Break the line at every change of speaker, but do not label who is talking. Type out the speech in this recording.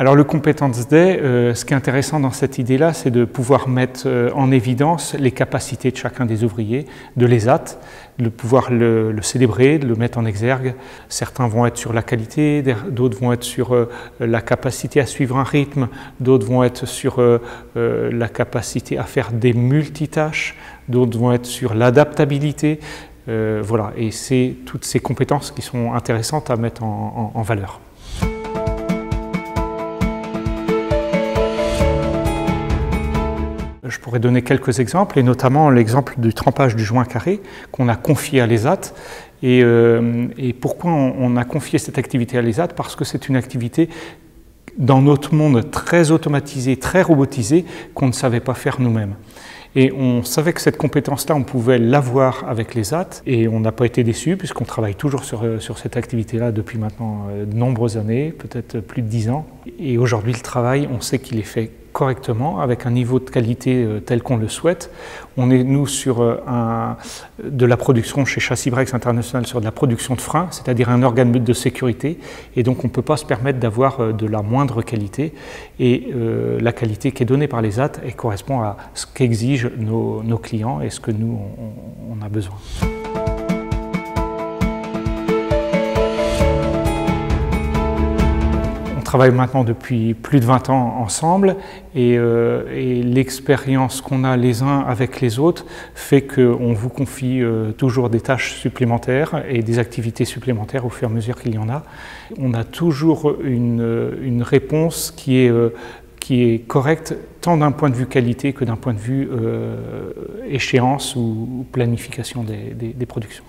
Alors le Competence Day, ce qui est intéressant dans cette idée-là, c'est de pouvoir mettre en évidence les capacités de chacun des ouvriers de l'ESAT, de pouvoir le célébrer, de le mettre en exergue. Certains vont être sur la qualité, d'autres vont être sur la capacité à suivre un rythme, d'autres vont être sur la capacité à faire des multitâches, d'autres vont être sur l'adaptabilité. Voilà, et c'est toutes ces compétences qui sont intéressantes à mettre en valeur. Je pourrais donner quelques exemples, et notamment l'exemple du trempage du joint carré qu'on a confié à l'ESAT. Et pourquoi on a confié cette activité à l'ESAT? Parce que c'est une activité dans notre monde très automatisée, très robotisée, qu'on ne savait pas faire nous-mêmes. Et on savait que cette compétence-là, on pouvait l'avoir avec l'ESAT, et on n'a pas été déçus, puisqu'on travaille toujours sur cette activité-là depuis maintenant de nombreuses années, peut-être plus de 10 ans. Et aujourd'hui, le travail, on sait qu'il est fait correctement, avec un niveau de qualité tel qu'on le souhaite. On est, nous, sur de la production chez Châssis Breaks International, sur de la production de freins, c'est-à-dire un organe de sécurité, et donc on ne peut pas se permettre d'avoir de la moindre qualité, et la qualité qui est donnée par l'ESAT, elle correspond à ce qu'exigent nos clients et ce que nous, on a besoin. On travaille maintenant depuis plus de 20 ans ensemble, et l'expérience qu'on a les uns avec les autres fait qu'on vous confie toujours des tâches supplémentaires et des activités supplémentaires au fur et à mesure qu'il y en a. On a toujours une réponse qui est correcte tant d'un point de vue qualité que d'un point de vue échéance ou planification des productions.